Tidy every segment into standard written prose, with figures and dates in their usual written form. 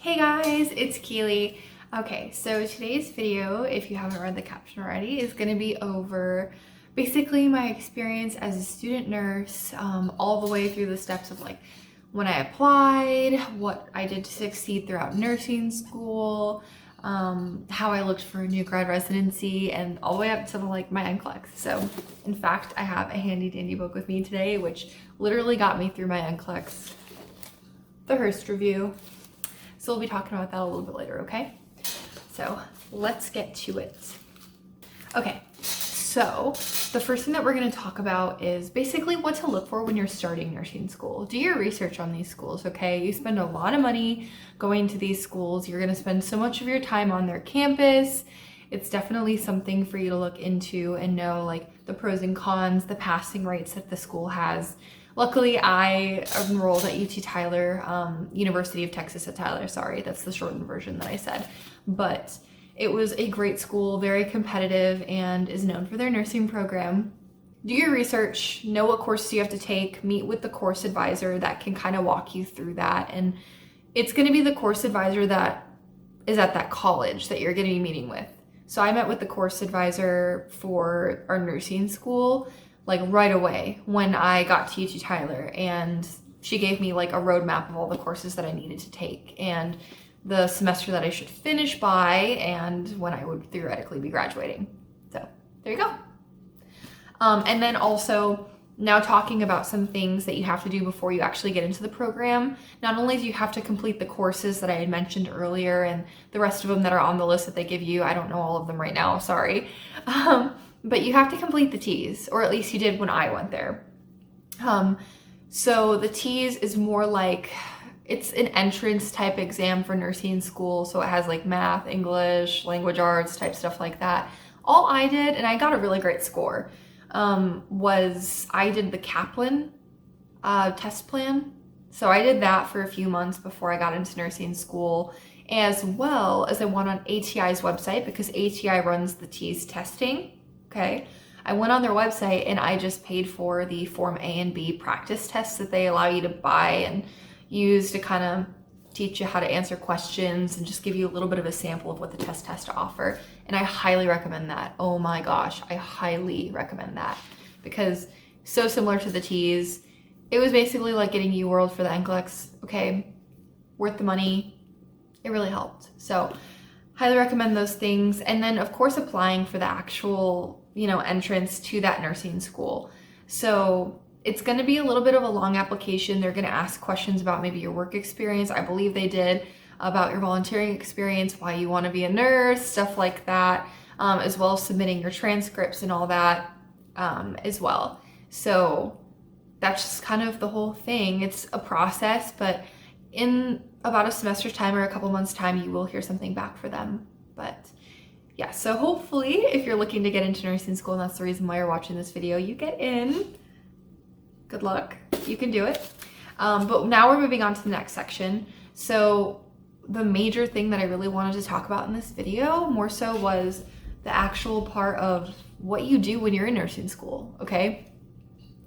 Hey guys, it's Keely. Okay, so today's video, if you haven't read the caption already, is going to be over basically my experience as a student nurse, all the way through the steps of like when I applied, what I did to succeed throughout nursing school, how I looked for a new grad residency, and all the way up to like my NCLEX. So in fact, I have a handy dandy book with me today, which literally got me through my NCLEX, the Hearst review. So we'll be talking about that a little bit later, okay? So let's get to it. Okay, so the first thing that we're gonna talk about is basically what to look for when you're starting nursing school. Do your research on these schools, okay? You spend a lot of money going to these schools. You're gonna spend so much of your time on their campus. It's definitely something for you to look into and know like the pros and cons, the passing rates that the school has. Luckily, I enrolled at UT Tyler, University of Texas at Tyler, sorry, that's the shortened version that I said. But it was a great school, very competitive, and is known for their nursing program. Do your research, know what courses you have to take, meet with the course advisor that can kind of walk you through that. And it's gonna be the course advisor that is at that college that you're gonna be meeting with. So I met with the course advisor for our nursing school like right away when I got to UT Tyler, and she gave me like a roadmap of all the courses that I needed to take and the semester that I should finish by and when I would theoretically be graduating. So there you go. And then also now talking about some things that you have to do before you actually get into the program. Not only do you have to complete the courses that I had mentioned earlier and the rest of them that are on the list that they give you, I don't know all of them right now, sorry. But you have to complete the T's, or at least you did when I went there. So the T's is more like, it's an entrance type exam for nursing school. So it has like math, English, language arts type stuff like that. All I did, and I got a really great score, was I did the Kaplan test plan. So I did that for a few months before I got into nursing school, as well as I went on ATI's website because ATI runs the T's testing. Okay, I went on their website and I just paid for the Form A and B practice tests that they allow you to buy and use to kind of teach you how to answer questions and just give you a little bit of a sample of what the test has to offer. And I highly recommend that. Oh my gosh, I highly recommend that because so similar to the T's. It was basically like getting UWorld for the NCLEX, okay? Worth the money. It really helped. So highly recommend those things. And then of course applying for the actual, entrance to that nursing school. So it's going to be a little bit of a long application. They're going to ask questions about maybe your work experience. I believe they did, about your volunteering experience, why you want to be a nurse, stuff like that, as well as submitting your transcripts and all that as well. So that's just kind of the whole thing. It's a process, but in about a semester's time or a couple months' time, you will hear something back for them. But yeah, so hopefully if you're looking to get into nursing school, and that's the reason why you're watching this video, you get in. Good luck, you can do it. But now we're moving on to the next section. So the major thing that I really wanted to talk about in this video more so was the actual part of what you do when you're in nursing school, okay?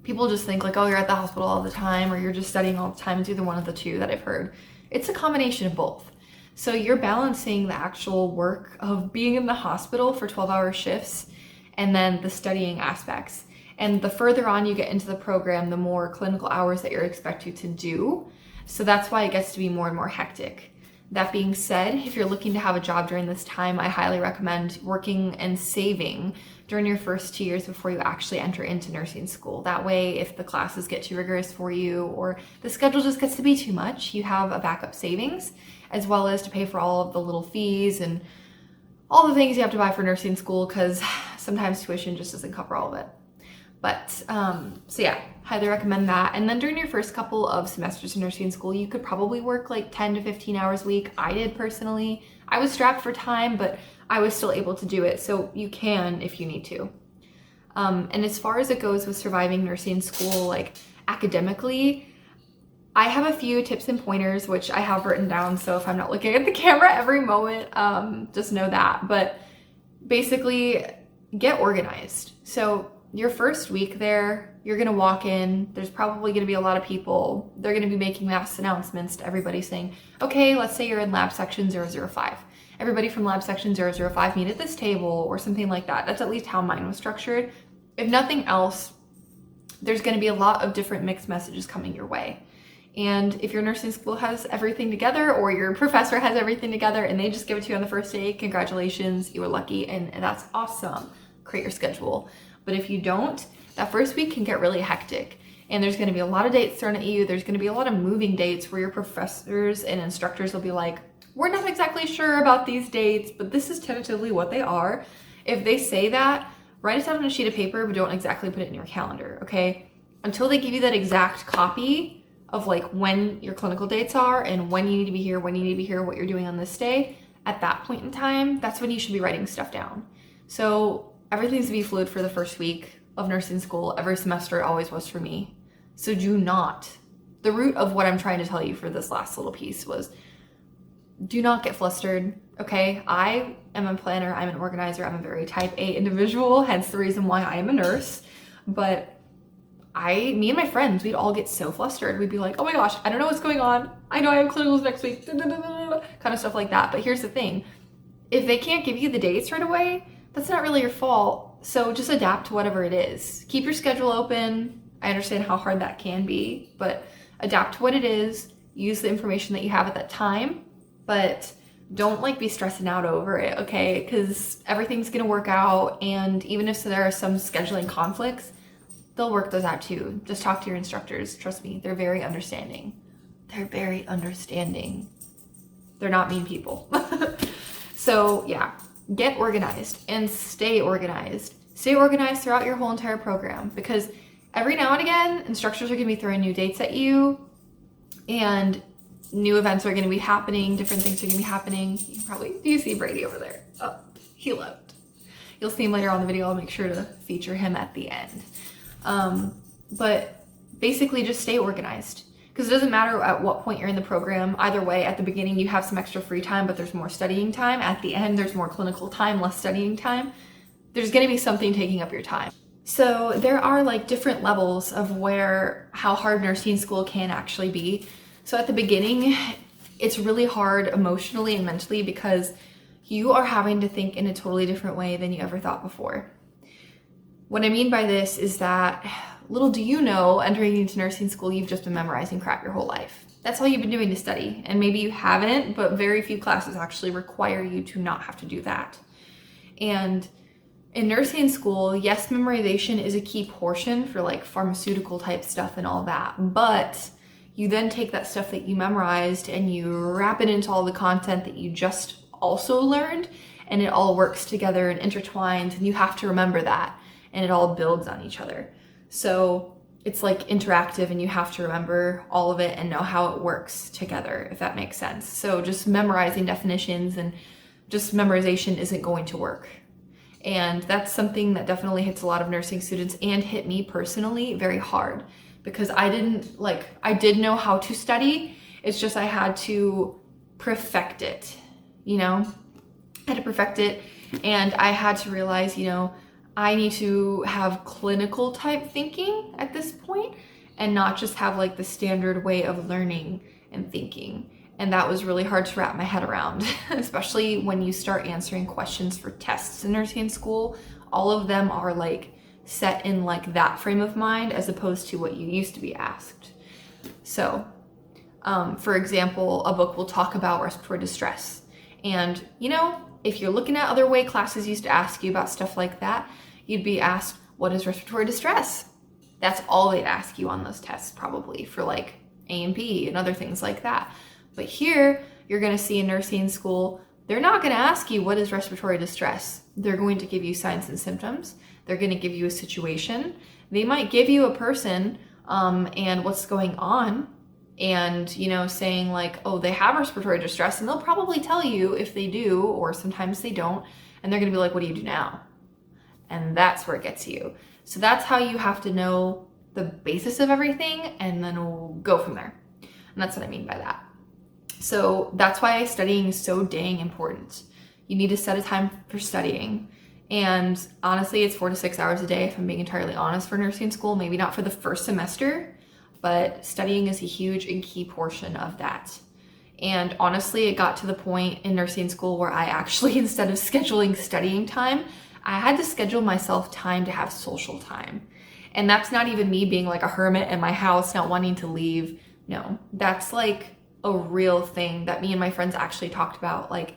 People just think like, oh, you're at the hospital all the time or you're just studying all the time. It's either one of the two that I've heard. It's a combination of both. So you're balancing the actual work of being in the hospital for 12-hour shifts and then the studying aspects. And the further on you get into the program, the more clinical hours that you're expected to do. So that's why it gets to be more and more hectic. That being said, if you're looking to have a job during this time, I highly recommend working and saving during your first 2 years before you actually enter into nursing school. That way, if the classes get too rigorous for you or the schedule just gets to be too much, you have a backup savings, as well as to pay for all of the little fees and all the things you have to buy for nursing school, because sometimes tuition just doesn't cover all of it. But so yeah, highly recommend that. And then during your first couple of semesters in nursing school, you could probably work like 10 to 15 hours a week. I did personally. I was strapped for time, but I was still able to do it. So you can if you need to. And as far as it goes with surviving nursing school, like academically, I have a few tips and pointers, which I have written down. So if I'm not looking at the camera every moment, just know that. But basically get organized. So your first week there, you're gonna walk in, there's probably gonna be a lot of people. They're gonna be making mass announcements to everybody saying, okay, let's say you're in lab section 005. Everybody from lab section 005 meet at this table or something like that. That's at least how mine was structured. If nothing else, there's gonna be a lot of different mixed messages coming your way. And if your nursing school has everything together or your professor has everything together and they just give it to you on the first day, congratulations, you were lucky and that's awesome. Create your schedule. But if you don't, that first week can get really hectic. And there's gonna be a lot of dates thrown at you. There's gonna be a lot of moving dates where your professors and instructors will be like, we're not exactly sure about these dates, but this is tentatively what they are. If they say that, write it down on a sheet of paper, but don't exactly put it in your calendar, okay? Until they give you that exact copy of like when your clinical dates are and when you need to be here, when you need to be here, what you're doing on this day, at that point in time, that's when you should be writing stuff down. So everything's to be fluid for the first week of nursing school. Every semester it always was for me. So do not, the root of what I'm trying to tell you for this last little piece was, do not get flustered, okay? I am a planner, I'm an organizer, I'm a very type A individual, hence the reason why I am a nurse. But me and my friends, we'd all get so flustered. We'd be like, oh my gosh, I don't know what's going on. I know I have clinicals next week, kind of stuff like that. But here's the thing, if they can't give you the dates right away, that's not really your fault. So just adapt to whatever it is. Keep your schedule open. I understand how hard that can be, but adapt to what it is. Use the information that you have at that time, but don't like be stressing out over it, okay? Because everything's gonna work out, and even if there are some scheduling conflicts, they'll work those out too. Just talk to your instructors. Trust me, they're very understanding. They're very understanding. They're not mean people. So yeah, get organized and stay organized. Stay organized throughout your whole entire program, because every now and again, instructors are gonna be throwing new dates at you and new events are gonna be happening, different things are gonna be happening. Do you see Brady over there? Oh, he left. You'll see him later on in the video. I'll make sure to feature him at the end. But basically just stay organized, because it doesn't matter at what point you're in the program. Either way, at the beginning you have some extra free time, but there's more studying time. At the end, there's more clinical time, less studying time. There's gonna be something taking up your time. So there are like different levels of how hard nursing school can actually be. So at the beginning, it's really hard emotionally and mentally because you are having to think in a totally different way than you ever thought before. What I mean by this is that, little do you know, entering into nursing school, you've just been memorizing crap your whole life. That's all you've been doing to study. And maybe you haven't, but very few classes actually require you to not have to do that. And in nursing school, yes, memorization is a key portion for like pharmaceutical type stuff and all that, but you then take that stuff that you memorized and you wrap it into all the content that you just also learned, and it all works together and intertwines, and you have to remember that. And it all builds on each other. So it's like interactive, and you have to remember all of it and know how it works together, if that makes sense. So just memorizing definitions and just memorization isn't going to work. And that's something that definitely hits a lot of nursing students and hit me personally very hard, because I did know how to study. It's just I had to perfect it, you know? I had to perfect it, and I had to realize, you know, I need to have clinical type thinking at this point and not just have like the standard way of learning and thinking. And that was really hard to wrap my head around, especially when you start answering questions for tests in nursing school. All of them are like set in like that frame of mind as opposed to what you used to be asked. So, for example, a book will talk about respiratory distress. And, you know, if you're looking at other way classes used to ask you about stuff like that, you'd be asked, what is respiratory distress? That's all they'd ask you on those tests probably for like A and B and other things like that. But here, you're gonna see in nursing school, they're not gonna ask you what is respiratory distress. They're going to give you signs and symptoms. They're gonna give you a situation. They might give you a person and what's going on, and, you know, saying like, oh, they have respiratory distress, and they'll probably tell you if they do, or sometimes they don't, and they're gonna be like, what do you do now? And that's where it gets you. So that's how you have to know the basis of everything, and then we'll go from there. And that's what I mean by that. So that's why studying is so dang important. You need to set a time for studying. And honestly, it's 4 to 6 hours a day, if I'm being entirely honest, for nursing school. Maybe not for the first semester, but studying is a huge and key portion of that. And honestly, it got to the point in nursing school where I actually, instead of scheduling studying time, I had to schedule myself time to have social time. And that's not even me being like a hermit in my house, not wanting to leave. No, that's like a real thing that me and my friends actually talked about. Like,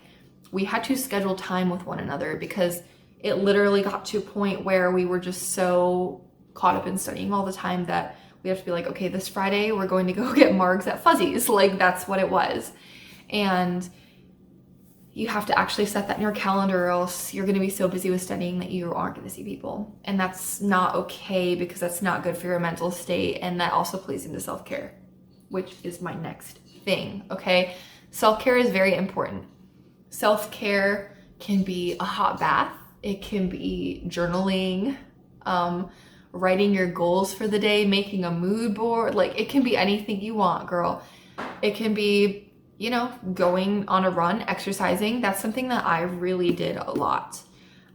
we had to schedule time with one another because it literally got to a point where we were just so caught up in studying all the time that we have to be like, okay, this Friday we're going to go get margs at Fuzzy's. Like, that's what it was. And you have to actually set that in your calendar, or else you're going to be so busy with studying that you aren't going to see people. And that's not okay, because that's not good for your mental state. And that also plays into self-care, which is my next thing. Okay. Self-care is very important. Self-care can be a hot bath. It can be journaling, writing your goals for the day, making a mood board. Like, it can be anything you want, girl. It can be, going on a run, exercising. That's something that I really did a lot.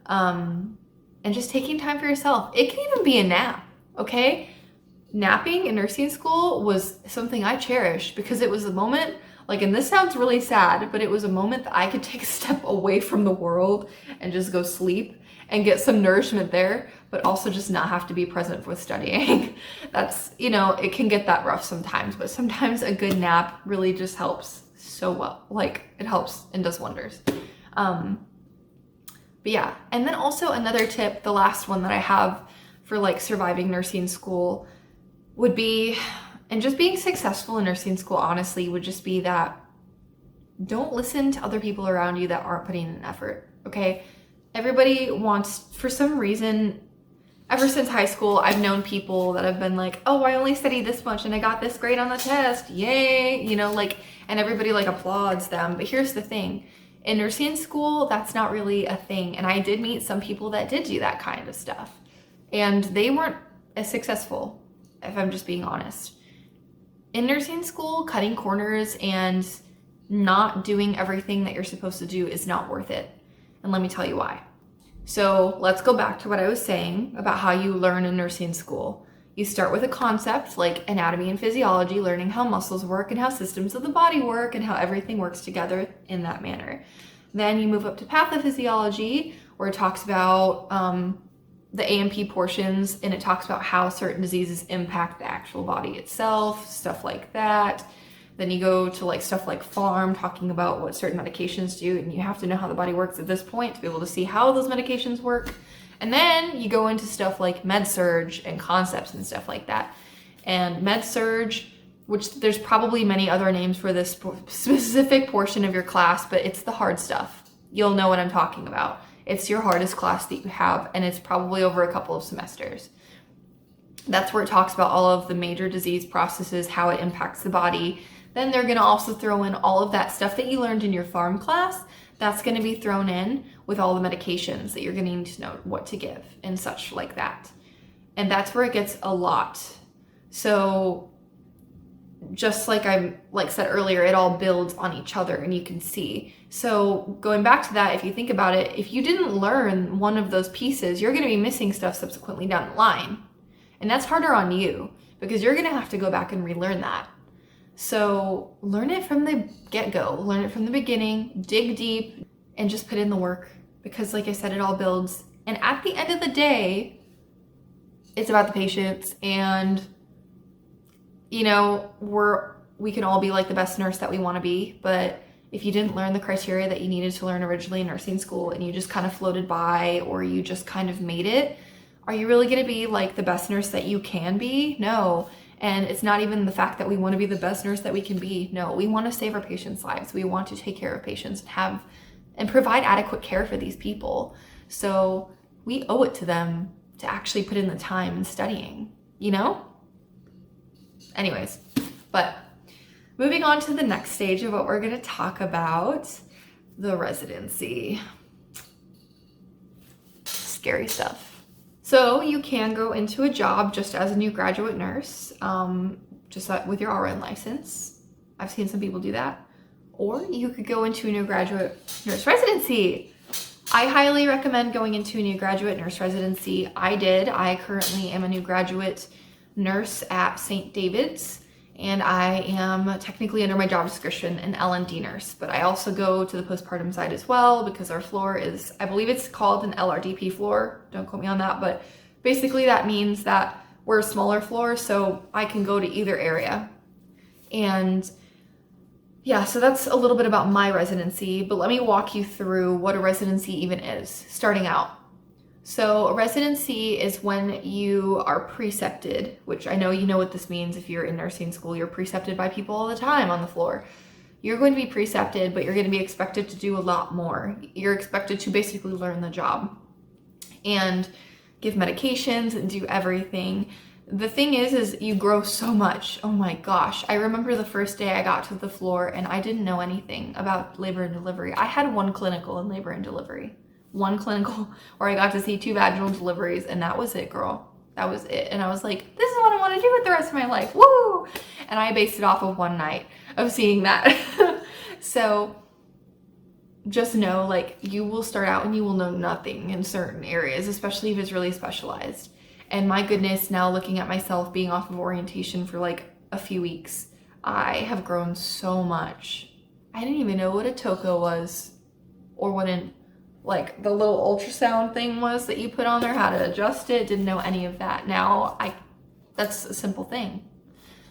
And just taking time for yourself. It can even be a nap, okay? Napping in nursing school was something I cherished, because it was a moment, like, and this sounds really sad, but it was a moment that I could take a step away from the world and just go sleep and get some nourishment there, but also just not have to be present with studying. That's, it can get that rough sometimes, but sometimes a good nap really just helps so well. Like, it helps and does wonders. But yeah, and then also another tip, the last one that I have for like surviving nursing school would be, and just being successful in nursing school, honestly, would just be that don't listen to other people around you that aren't putting in an effort, okay? Everybody wants, for some reason, ever since high school, I've known people that have been like, oh, I only studied this much and I got this grade on the test, yay, and everybody like applauds them. But here's the thing, in nursing school, that's not really a thing. And I did meet some people that did do that kind of stuff, and they weren't as successful, if I'm just being honest. In nursing school, cutting corners and not doing everything that you're supposed to do is not worth it. And let me tell you why. So let's go back to what I was saying about how you learn in nursing school. You start with a concept like anatomy and physiology, learning how muscles work and how systems of the body work and how everything works together in that manner. Then you move up to pathophysiology, where it talks about the A&P portions, and it talks about how certain diseases impact the actual body itself, stuff like that. Then you go to like stuff like pharm, talking about what certain medications do, and you have to know how the body works at this point to be able to see how those medications work. And then you go into stuff like med-surg and concepts and stuff like that. And med-surg, which there's probably many other names for this specific portion of your class, but it's the hard stuff. You'll know what I'm talking about. It's your hardest class that you have, and it's probably over a couple of semesters. That's where it talks about all of the major disease processes, how it impacts the body. Then they're going to also throw in all of that stuff that you learned in your pharm class. That's going to be thrown in with all the medications that you're going to need to know what to give and such like that. And that's where it gets a lot. So just like I said earlier, it all builds on each other, and you can see. So going back to that, if you think about it, if you didn't learn one of those pieces, you're going to be missing stuff subsequently down the line. And that's harder on you, because you're going to have to go back and relearn that. So learn it from the get-go, learn it from the beginning, dig deep, and just put in the work, because like I said, it all builds. And at the end of the day, it's about the patients, and we can all be like the best nurse that we want to be, but if you didn't learn the criteria that you needed to learn originally in nursing school, and you just kind of floated by, or you just kind of made it, are you really going to be like the best nurse that you can be? No. And it's not even the fact that we want to be the best nurse that we can be. No, we want to save our patients' lives. We want to take care of patients and provide adequate care for these people. So we owe it to them to actually put in the time in studying, Anyways, but moving on to the next stage of what we're going to talk about, the residency. Scary stuff. So you can go into a job just as a new graduate nurse, just with your RN license. I've seen some people do that. Or you could go into a new graduate nurse residency. I highly recommend going into a new graduate nurse residency. I did. I currently am a new graduate nurse at St. David's, and I am technically under my job description an L&D nurse, but I also go to the postpartum side as well because our floor is, I believe it's called an LRDP floor. Don't quote me on that, but basically that means that we're a smaller floor, so I can go to either area. And yeah, so that's a little bit about my residency, but let me walk you through what a residency even is, starting out. So a residency is when you are precepted, which I know you know what this means. If you're in nursing school, you're precepted by people all the time on the floor. You're going to be precepted, but you're going to be expected to do a lot more. You're expected to basically learn the job and give medications and do everything. The thing is you grow so much. Oh my gosh. I remember the first day I got to the floor and I didn't know anything about labor and delivery. I had one clinical in labor and delivery. One clinical where I got to see 2 vaginal deliveries, and that was it, girl. That was it. And I was like, this is what I want to do with the rest of my life. Woo! And I based it off of one night of seeing that. So just know, like, you will start out and you will know nothing in certain areas, especially if it's really specialized. And my goodness, now looking at myself being off of orientation for like a few weeks, I have grown so much. I didn't even know what a TOCO was, or what like the little ultrasound thing was that you put on there, how to adjust it. Didn't know any of that. Now that's a simple thing.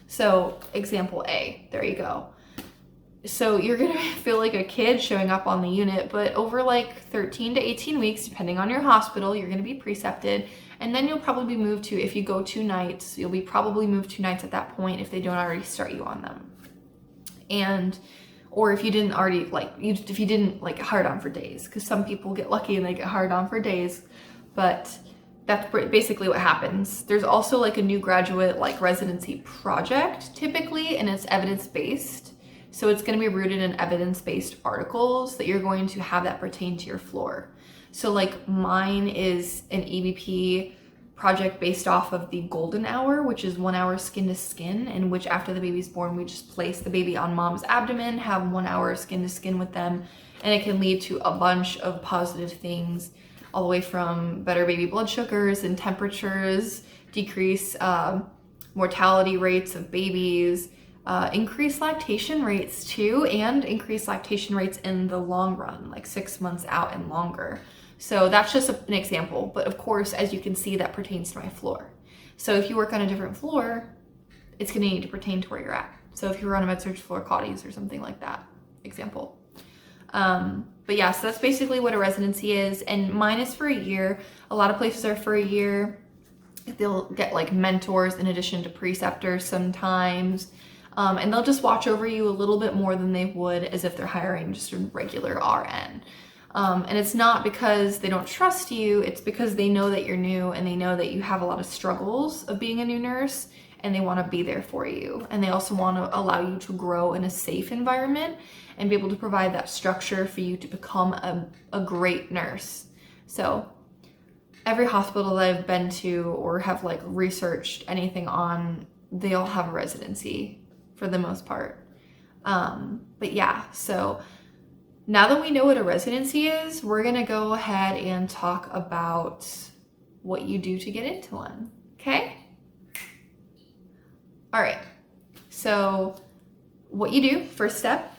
So example A, there you go. So you're gonna feel like a kid showing up on the unit, but over like 13 to 18 weeks, depending on your hospital, you're gonna be precepted. And then you'll probably be moved to, if you go 2 nights, you'll be probably moved 2 nights at that point if they don't already start you on them. And or if you didn't already, if you didn't like hard on for days, because some people get lucky and they get hard on for days, but that's basically what happens. There's also like a new graduate residency project typically, and it's evidence-based. So it's going to be rooted in evidence-based articles that you're going to have that pertain to your floor. So like mine is an EBP project based off of the golden hour, which is 1 hour skin to skin, in which after the baby's born, we just place the baby on mom's abdomen, have 1 hour skin to skin with them, and it can lead to a bunch of positive things, all the way from better baby blood sugars and temperatures, decrease mortality rates of babies, increase lactation rates too, and increase lactation rates in the long run, like 6 months out and longer. So that's just an example, but of course, as you can see, that pertains to my floor. So if you work on a different floor, it's gonna need to pertain to where you're at. So if you were on a med-surg floor, Cotties or something like that, example. But yeah, so that's basically what a residency is, and mine is for a year. A lot of places are for a year. They'll get like mentors in addition to preceptors sometimes, and they'll just watch over you a little bit more than they would as if they're hiring just a regular RN. And it's not because they don't trust you, it's because they know that you're new and they know that you have a lot of struggles of being a new nurse, and they want to be there for you. And they also want to allow you to grow in a safe environment and be able to provide that structure for you to become a great nurse. So every hospital that I've been to or have like researched anything on, they all have a residency for the most part. But yeah, so now that we know what a residency is, we're gonna go ahead and talk about what you do to get into one, okay? All right, so what you do, first step,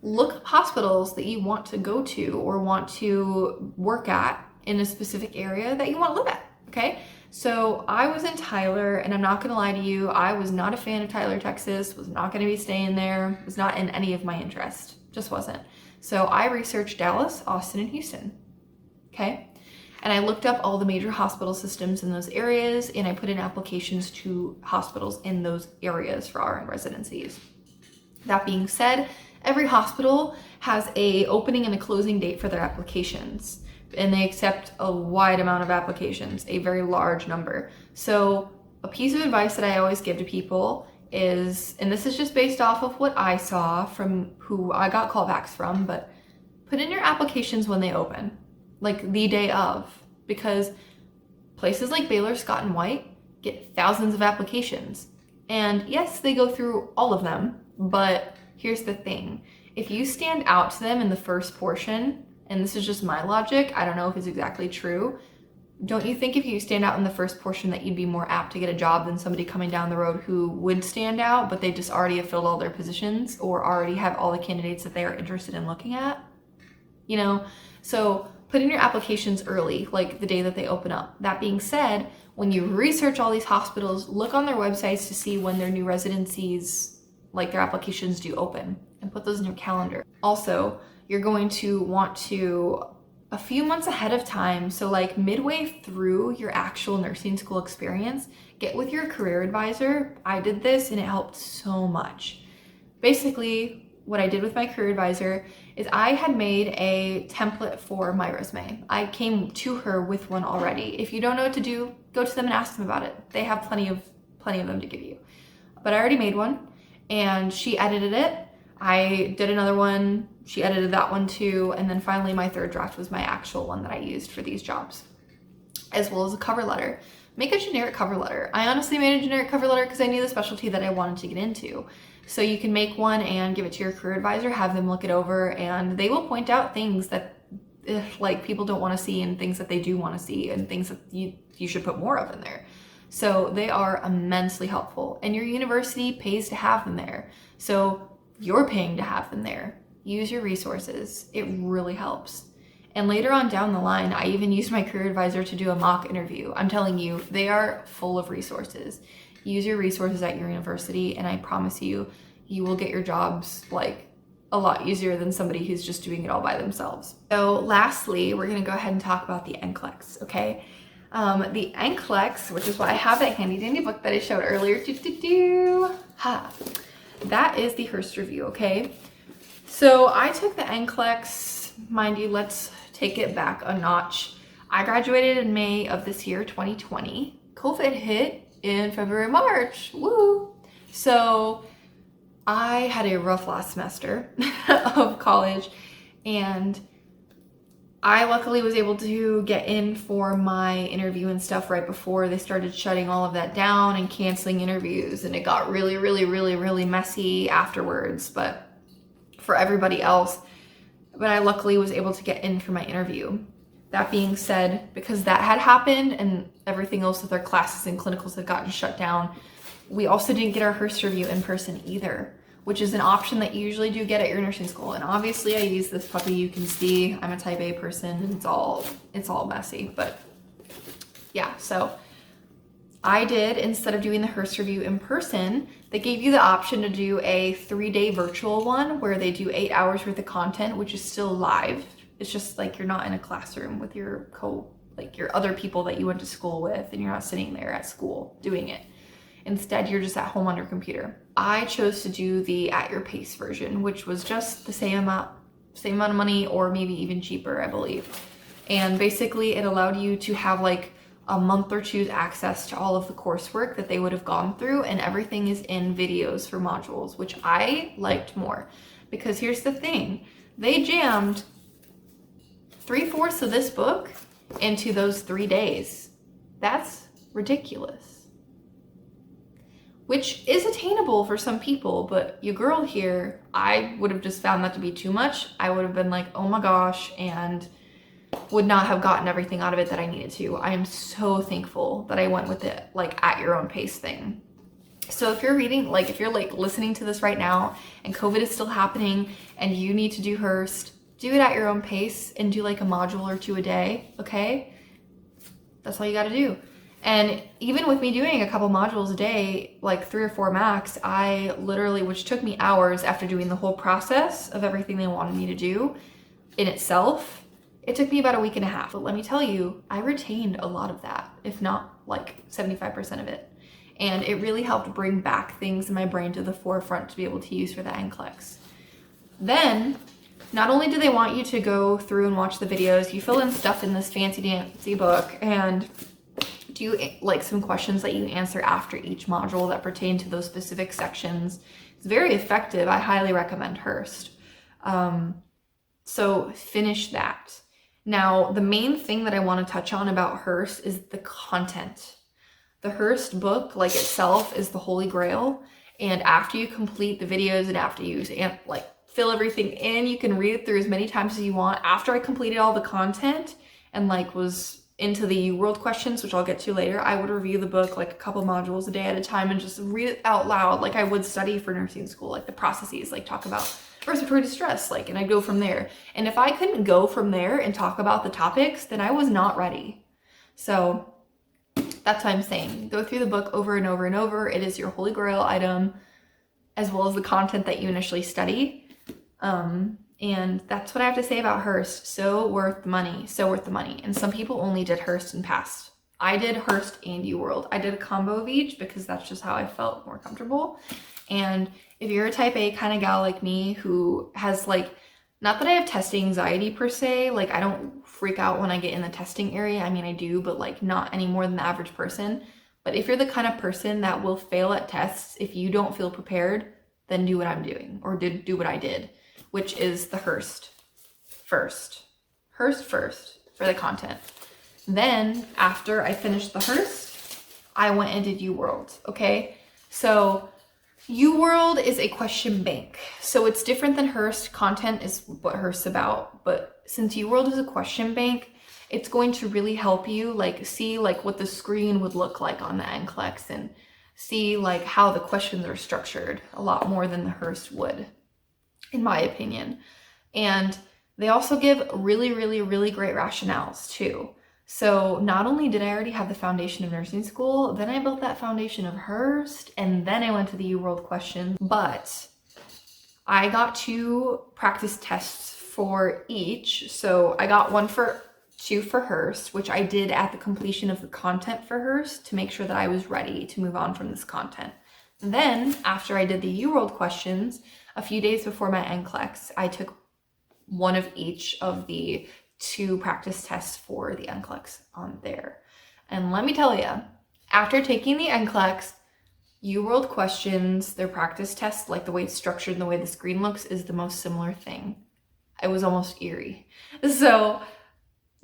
look up hospitals that you want to go to or want to work at in a specific area that you want to live at, okay? So I was in Tyler, and I'm not gonna lie to you, I was not a fan of Tyler, Texas, was not gonna be staying there, was not in any of my interest, just wasn't. So I researched Dallas, Austin, and Houston, okay? And I looked up all the major hospital systems in those areas, and I put in applications to hospitals in those areas for RN residencies. That being said, every hospital has a opening and a closing date for their applications, and they accept a wide amount of applications, a very large number. So a piece of advice that I always give to people is, and this is just based off of what I saw from who I got callbacks from, but put in your applications when they open, like the day of, because places like Baylor, Scott, and White get thousands of applications. And yes, they go through all of them, but here's the thing. If you stand out to them in the first portion and this is just my logic, I don't know if it's exactly true, don't you think if you stand out in the first portion that you'd be more apt to get a job than somebody coming down the road who would stand out, but they just already have filled all their positions or already have all the candidates that they are interested in looking at? You know, so put in your applications early, like the day that they open up. That being said, when you research all these hospitals, look on their websites to see when their new residencies, like their applications, do open, and put those in your calendar. Also, you're going to want to, a few months ahead of time, so like midway through your actual nursing school experience, get with your career advisor. I did this and it helped so much. Basically, what I did with my career advisor is I had made a template for my resume. I came to her with one already. If you don't know what to do, go to them and ask them about it. They have plenty of them to give you. But I already made one and she edited it. I did another one, she edited that one too, and then finally my third draft was my actual one that I used for these jobs, as well as a cover letter. Make a generic cover letter. I honestly made a generic cover letter because I knew the specialty that I wanted to get into. So you can make one and give it to your career advisor, have them look it over, and they will point out things that like people don't want to see and things that they do want to see and things that you should put more of in there. So they are immensely helpful, and your university pays to have them there. So you're paying to have them there. Use your resources. It really helps. And later on down the line, I even used my career advisor to do a mock interview. I'm telling you, they are full of resources. Use your resources at your university, and I promise you, you will get your jobs like a lot easier than somebody who's just doing it all by themselves. So lastly, we're gonna go ahead and talk about the NCLEX, okay? The NCLEX, which is why I have that handy dandy book that I showed earlier. That is the Hearst review, okay? So I took the NCLEX, mind you, let's take it back a notch. I graduated in May of this year, 2020. COVID hit in February, March, woo! So I had a rough last semester of college, and I luckily was able to get in for my interview and stuff right before they started shutting all of that down and canceling interviews, and it got really messy afterwards, but for everybody else. But I luckily was able to get in for my interview. That being said, because that had happened and everything else with our classes and clinicals had gotten shut down, we also didn't get our Hearst review in person either, which is an option that you usually do get at your nursing school. And obviously I use this puppy. You can see I'm a type A person and it's all messy, but yeah. So I did, instead of doing the Hearst review in person, they gave you the option to do a 3-day virtual one where they do 8 hours worth of content, which is still live. It's just like you're not in a classroom with your your other people that you went to school with, and you're not sitting there at school doing it. Instead, you're just at home on your computer. I chose to do the at your pace version, which was just the same amount of money, or maybe even cheaper, I believe. And basically it allowed you to have like a month or two's access to all of the coursework that they would have gone through, and everything is in videos for modules, which I liked more. Because here's the thing, they jammed 3/4 of this book into those 3 days. That's ridiculous. Which is attainable for some people, but your girl here, I would have just found that to be too much. I would have been like, oh my gosh, and would not have gotten everything out of it that I needed to. I am so thankful that I went with it like at your own pace thing. So if you're reading, like if you're like listening to this right now and COVID is still happening and you need to do Hearst, do it at your own pace and do like a module or 2 a day, okay? That's all you gotta do. And even with me doing a couple modules a day, like 3 or 4 max, I literally, which took me hours after doing the whole process of everything they wanted me to do in itself, it took me about a week and a half. But let me tell you, I retained a lot of that, if not like 75% of it. And it really helped bring back things in my brain to the forefront to be able to use for the NCLEX. Then, not only do they want you to go through and watch the videos, you fill in stuff in this fancy dancy book and do like some questions that you answer after each module that pertain to those specific sections. It's very effective. I highly recommend Hearst. So finish that. Now, the main thing that I want to touch on about Hearst is the content. The Hearst book, like itself, is the holy grail. And after you complete the videos and after you like fill everything in. You can read it through as many times as you want. After I completed all the content and like was into the UWorld questions, which I'll get to later, I would review the book like a couple modules a day at a time and just read it out loud like I would study for nursing school, like the processes, like talk about respiratory distress, like, and I'd go from there. And if I couldn't go from there and talk about the topics, then I was not ready. So that's what I'm saying. Go through the book over and over and over. It is your holy grail item, as well as the content that you initially study. And that's what I have to say about Hearst. So worth the money, so worth the money. And some people only did Hearst and passed. I did Hearst and UWorld. I did a combo of each because that's just how I felt more comfortable. And if you're a type A kind of gal like me who has like, not that I have testing anxiety per se, like I don't freak out when I get in the testing area. I mean, I do, but like not any more than the average person. But if you're the kind of person that will fail at tests, if you don't feel prepared, then do what I'm doing, or do what I did, which is the Hearst first for the content. Then after I finished the Hearst, I went and did UWorld, okay? So UWorld is a question bank. So it's different than Hearst. Content is what Hearst's about, but since UWorld is a question bank, it's going to really help you like see like what the screen would look like on the NCLEX and see like how the questions are structured a lot more than the Hearst would, in my opinion. And they also give really, really, really great rationales too. So not only did I already have the foundation of nursing school, then I built that foundation of Hearst, and then I went to the UWorld questions, but I got 2 practice tests for each. So I got 2 for Hearst, which I did at the completion of the content for Hearst to make sure that I was ready to move on from this content. And then after I did the UWorld questions, a few days before my NCLEX, I took one of each of the 2 practice tests for the NCLEX on there. And let me tell you, after taking the NCLEX, UWorld questions, their practice test, like the way it's structured and the way the screen looks, is the most similar thing. It was almost eerie. So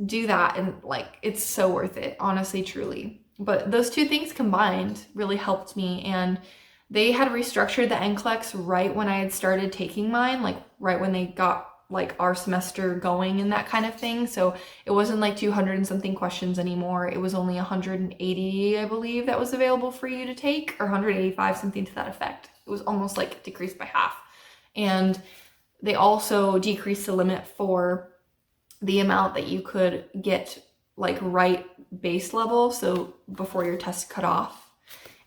do that, and like it's so worth it, honestly, truly. But those 2 things combined really helped me, and they had restructured the NCLEX right when I had started taking mine, like right when they got like our semester going and that kind of thing. So it wasn't like 200 and something questions anymore. It was only 180, I believe, that was available for you to take, or 185, something to that effect. It was almost like decreased by half. And they also decreased the limit for the amount that you could get like right base level, so before your test cut off.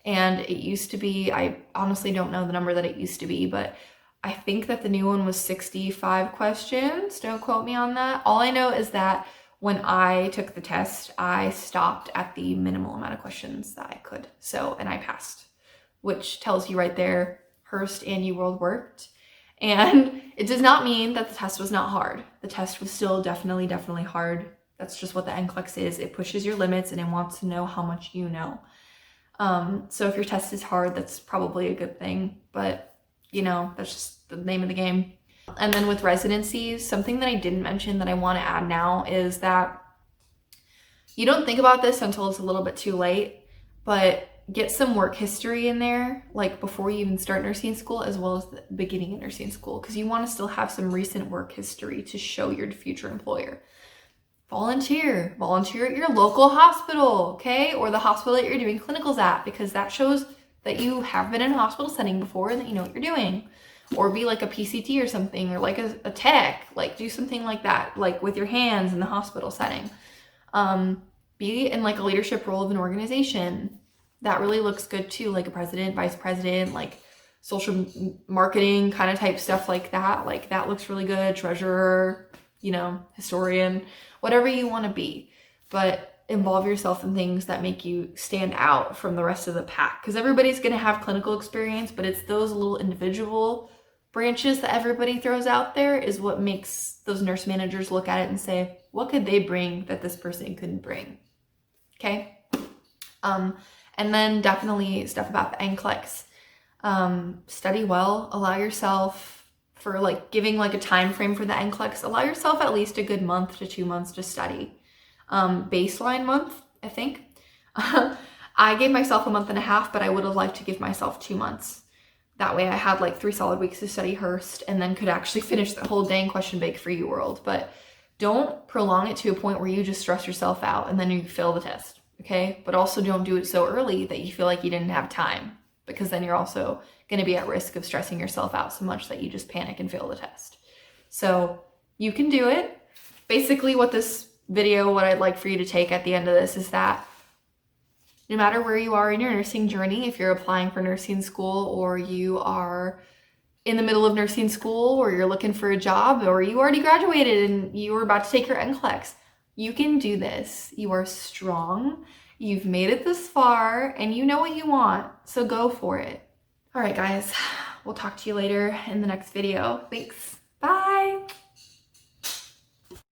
And it used to be, I honestly don't know the number that it used to be, but I think that the new one was 65 questions. Don't quote me on that. All I know is that when I took the test, I stopped at the minimal amount of questions that I could. So, and I passed, which tells you right there, Hearst and UWorld worked. And it does not mean that the test was not hard. The test was still definitely hard. That's just what the NCLEX is. It pushes your limits and it wants to know how much you know. So if your test is hard, that's probably a good thing, but you know, that's just the name of the game. And then with residencies, something that I didn't mention that I want to add now is that you don't think about this until it's a little bit too late, but get some work history in there, like before you even start nursing school, as well as the beginning of nursing school, because you want to still have some recent work history to show your future employer. Volunteer at your local hospital, okay? Or the hospital that you're doing clinicals at, because that shows that you have been in a hospital setting before and that you know what you're doing. Or be like a PCT or something, or like a tech, like do something like that, like with your hands in the hospital setting. Be in like a leadership role of an organization. That really looks good too, like a president, vice president, like social marketing kind of type stuff like that. Like that looks really good. Treasurer, you know, historian, whatever you want to be. But involve yourself in things that make you stand out from the rest of the pack, because everybody's going to have clinical experience, but it's those little individual branches that everybody throws out there is what makes those nurse managers look at it and say, what could they bring that this person couldn't bring? Okay. And then definitely stuff about the NCLEX. Study well, allow yourself, for like giving like a time frame for the NCLEX, allow yourself at least a good month to 2 months to study. Baseline month, I think. I gave myself a month and a half, but I would have liked to give myself 2 months. That way I had like 3 solid weeks to study Hearst and then could actually finish the whole dang question bank for UWorld. But don't prolong it to a point where you just stress yourself out and then you fail the test, okay? But also don't do it so early that you feel like you didn't have time, because then you're also going to be at risk of stressing yourself out so much that you just panic and fail the test. So you can do it. Basically what I'd like for you to take at the end of this is that no matter where you are in your nursing journey, if you're applying for nursing school or you are in the middle of nursing school or you're looking for a job or you already graduated and you were about to take your NCLEX, you can do this. You are strong. You've made it this far and you know what you want. So go for it. All right, guys, we'll talk to you later in the next video. Thanks. Bye.